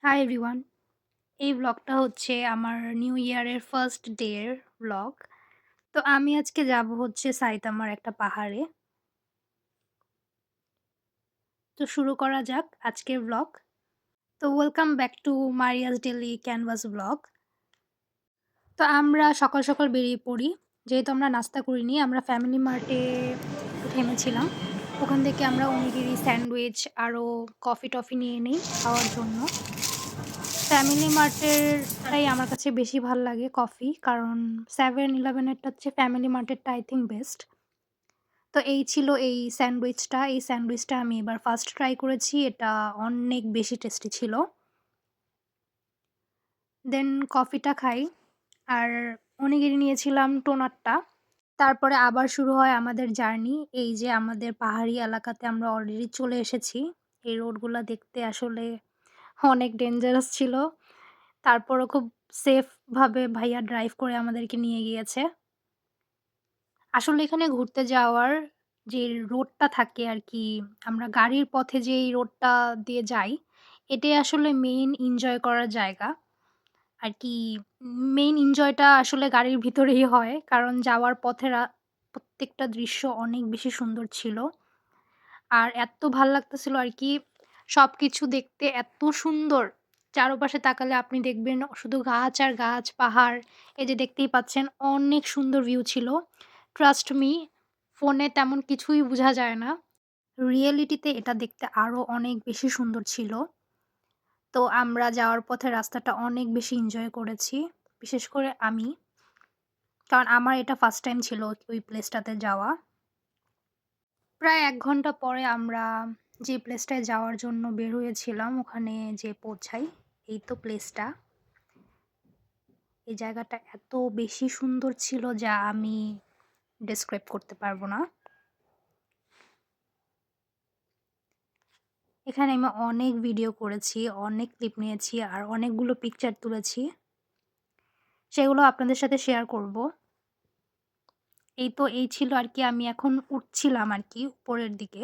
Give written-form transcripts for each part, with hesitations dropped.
Hi everyone. এই ব্লগটা হচ্ছে আমার নিউ ইয়ারের ফার্স্ট ডে এর ব্লগ। তো আমি আজকে যাব হচ্ছে সাইতামার একটা পাহাড়ে। তো শুরু করা যাক আজকের ব্লগ। তো welcome back to Maria's daily canvas blog. তো আমরা সকাল সকাল বেরিয়ে পড়ি। যেহেতু আমরা নাস্তা করিনি, আমরা ফ্যামিলি মার্টে একটু থেমেছিলাম। ওখান থেকে আমরা অনিগিরি, স্যান্ডউইচ আরও কফি-টফি নিয়ে নিই খাওয়ার জন্য। ফ্যামিলি মার্টেরটাই আমার কাছে বেশি ভাল লাগে কফি। কারণ 7-Eleven এরটা হচ্ছে ফ্যামিলি মার্টেরটা আই থিংক বেস্ট। তো এই ছিল এই স্যান্ডউইচটা। এই স্যান্ডউইচটা আমি এবার ফার্স্ট ট্রাই করেছি। এটা অনেক বেশি টেস্টি ছিল। দেন কফিটা খাই। আর অনিগিরি নিয়েছিলাম টোনারটা। তারপরে আবার শুরু হয় আমাদের জার্নি। এই যে আমাদের পাহাড়ি এলাকাতে আমরা অলরেডি চলে এসেছি। এই রোডগুলা দেখতে আসলে অনেক ডেঞ্জারাস ছিল। তারপরও খুব সেফ ভাবে ভাইয়া ড্রাইভ করে আমাদেরকে নিয়ে গিয়েছে। আসলে এখানে ঘুরতে যাওয়ার যে রোডটা থাকে আরকি, আমরা গাড়ির পথে যেই রোডটা দিয়ে যাই, এটাই আসলে মেইন এনজয় করার জায়গা। আরকি মেইন এনজয়টা আসলে গাড়ির ভিতরেই হয়। কারণ যাওয়ার পথে প্রত্যেকটা দৃশ্য অনেক বেশি সুন্দর ছিল। আর এত্ত ভাল লাগতেছিল আরকি, সবকিছু দেখতে এত্ত সুন্দর। চারপাশে তাকালে আপনি দেখবেন শুধু গাছ আর গাছ, পাহাড়। এই যে দেখতেই পাচ্ছেন অনেক সুন্দর ভিউ ছিল। ট্রাস্ট মি, ফোনে তেমন কিছুই বোঝা যায় না। রিয়েলিটিতে এটা দেখতে আরো অনেক বেশি সুন্দর ছিল। তো আমরা যাওয়ার পথে রাস্তাটা অনেক বেশি এনজয় করেছি। বিশেষ করে আমি। কারণ আমার এটা ফার্স্ট টাইম ছিল ওই প্লেসটাতে যাওয়া। প্রায় ১ ঘন্টা পরে আমরা যে প্লেসটায় যাওয়ার জন্য বের হয়েছিলাম ওখানে যেয়ে পৌঁছাই। এই তো প্লেসটা। এই জায়গাটা এত বেশি সুন্দর ছিল যা আমি ডেসক্রাইব করতে পারব না। এখানে আমি অনেক ভিডিও করেছি, অনেক ক্লিপ নিয়েছি আর অনেকগুলো পিকচার তুলেছি। সেগুলো আপনাদের সাথে শেয়ার করব। এই ছিল আরকি, আমি এখন উঠছিলাম আরকি উপরের দিকে।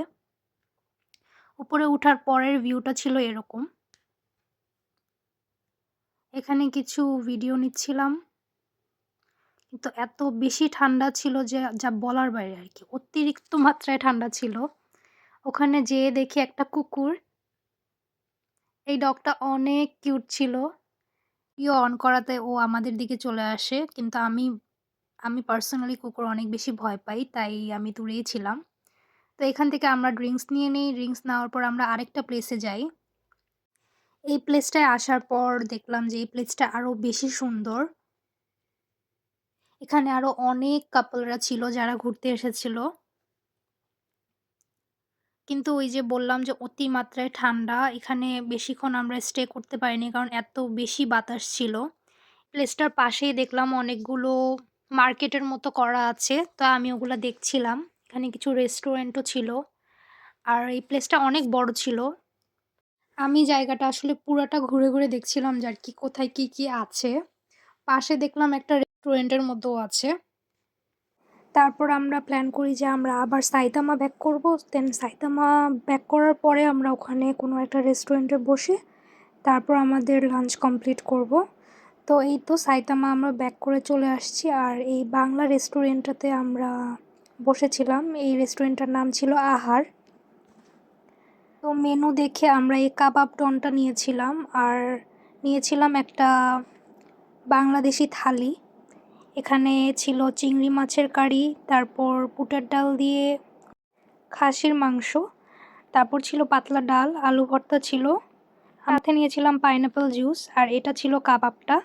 উপরে উঠার পরের ভিউটা ছিল এরকম। এখানে কিছু ভিডিও নিচ্ছিলাম। কিন্তু এত বেশি ঠান্ডা ছিল যে যা বলার বাইরে আরকি। অতিরিক্ত মাত্রায় ঠান্ডা ছিল। ওখানে যেয়ে দেখি একটা কুকুর। এই ডগটা অনেক কিউট ছিল। অন করাতে ও আমাদের দিকে চলে আসে। কিন্তু আমি পার্সোনালি কুকুর অনেক বেশি ভয় পাই। তাই আমি দূরেই ছিলাম। তো এখান থেকে আমরা ড্রিংকস নিয়ে নেই। ড্রিংকস নেওয়ার পর আমরা আরেকটা প্লেসে যাই। এই প্লেসটায় আসার পর দেখলাম যে এই প্লেসটা আরো বেশি সুন্দর। এখানে আরো অনেক কাপলরা ছিল যারা ঘুরতে এসেছিল। কিন্তু ওই যে বললাম যে অতিমাত্রায় ঠান্ডা, এখানে বেশিক্ষণ আমরা স্টে করতে পারিনি কারণ এত বেশি বাতাস ছিল। প্লেসটার পাশেই দেখলাম অনেকগুলো মার্কেটের মতো করা আছে। তো আমি ওগুলা দেখছিলাম। এখানে কিছু রেস্টুরেন্টও ছিল। আর এই প্লেসটা অনেক বড় ছিল। আমি জায়গাটা আসলে পুরাটা ঘুরে, ঘুরে দেখছিলাম যে আর কি কোথায় কি আছে। পাশে দেখলাম একটা রেস্টুরেন্টের মতোও আছে। তারপর আমরা প্ল্যান করি যে আমরা আবার সাইতামা ব্যাক করব। দেন সাইতামা ব্যাক করার পরে আমরা ওখানে কোনো একটা রেস্টুরেন্টে বসে তারপর আমাদের লাঞ্চ কমপ্লিট করব। তো এই তো সাইতামা আমরা ব্যাক করে চলে আসছি। আর এই বাংলা রেস্টুরেন্টটাতে আমরা বসেছিলাম। এই রেস্টুরেন্টটার নাম ছিল আহার। তো মেনু দেখে আমরা এই কাবাব ডনটা নিয়েছিলাম আর নিয়েছিলাম একটা বাংলাদেশি থালি। এখানে ছিল চিংড়ি মাছের কারি, তারপর বুটের ডাল দিয়ে খাসির মাংস, তারপর ছিল পাতলা ডাল, আলু ভর্তা ছিল, সাথে নিয়েছিলাম পাইনাপেল জুস আর এটা ছিল কাবাবটা।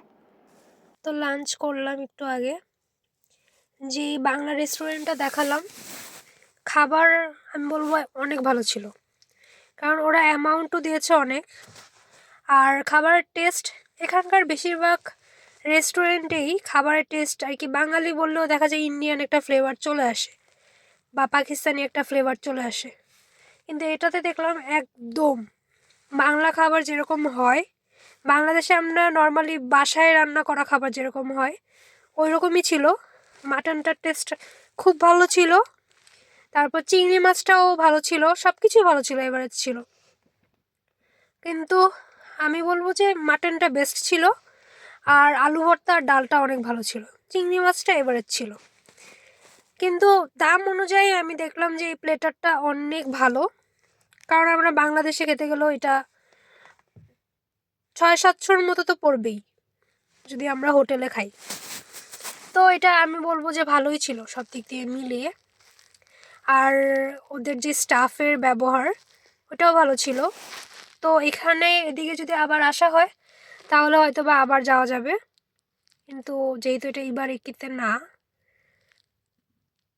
তো লাঞ্চ করলাম একটু আগে। যে বাংলা রেস্টুরেন্টটা দেখালাম, খাবার আমি বলবো অনেক ভালো ছিল। কারণ ওরা অ্যামাউন্টও দিয়েছে অনেক। আর খাবারের টেস্ট এখানকার বেশিরভাগ রেস্টুরেন্টেই খাবারের টেস্ট আর কি বাঙালি বললেও দেখা যায় ইন্ডিয়ান একটা ফ্লেভার চলে আসে বা পাকিস্তানি একটা ফ্লেভার চলে আসে। কিন্তু এটাতে দেখলাম একদম বাংলা খাবার যেরকম হয়, বাংলাদেশে আমরা নর্মালি বাসায় রান্না করা খাবার যেরকম হয় ওই রকমই ছিল। মাটনটার টেস্ট খুব ভালো ছিল। তারপর চিংড়ি মাছটাও ভালো ছিল, সব কিছুই ভালো ছিল, এভারেজ ছিল। কিন্তু আমি বলবো যে মাটনটা বেস্ট ছিল, আর আলু ভর্তা আর ডালটা অনেক ভালো ছিল। চিংড়ি মাছটা এভারেজ ছিল, কিন্তু দাম অনুযায়ী আমি দেখলাম যে এই প্লেটারটা অনেক ভালো। কারণ আমরা বাংলাদেশে খেতে গেলেও এটা 600-700-র মতো তো পড়বেই যদি আমরা হোটেলে খাই। তো এটা আমি বলবো যে ভালোই ছিল সব দিক দিয়ে মিলিয়ে। আর ওদের যে স্টাফের ব্যবহার ওটাও ভালো ছিল। তো এখানে এদিকে যদি আবার আসা হয় তাহলে হয়তো বা আবার যাওয়া যাবে, কিন্তু যেহেতু এটা ইবারাকিতে না,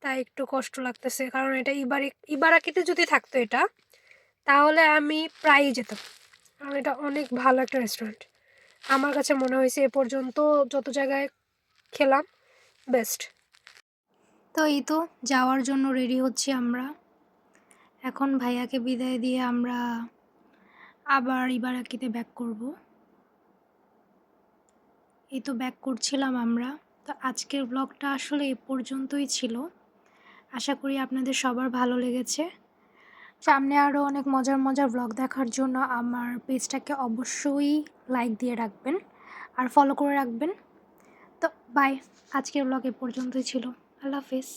তাই একটু কষ্ট লাগতেছে। কারণ এটা ইবারাকিতে যদি থাকতো এটা, তাহলে আমি প্রায়ই যেতাম, কারণ এটা অনেক ভালো একটা রেস্টুরেন্ট। আমার কাছে মনে হয়েছে এ পর্যন্ত যত জায়গায় খেলাম বেস্ট। তো এই তো যাওয়ার জন্য রেডি হচ্ছি আমরা। এখন ভাইয়াকে বিদায় দিয়ে আমরা আবার ইবারাকিতে ব্যাক করব। এই তো ব্যাক করছিলাম আমরা। তো আজকের ব্লগটা আসলে এ পর্যন্তই ছিল। আশা করি আপনাদের সবার ভালো লেগেছে। সামনে আরও অনেক মজার মজার ব্লগ দেখার জন্য আমার পেজটাকে অবশ্যই লাইক দিয়ে রাখবেন আর ফলো করে রাখবেন। তো বাই, আজকের ব্লগ এ পর্যন্তই ছিল। আল্লাহ হাফেজ।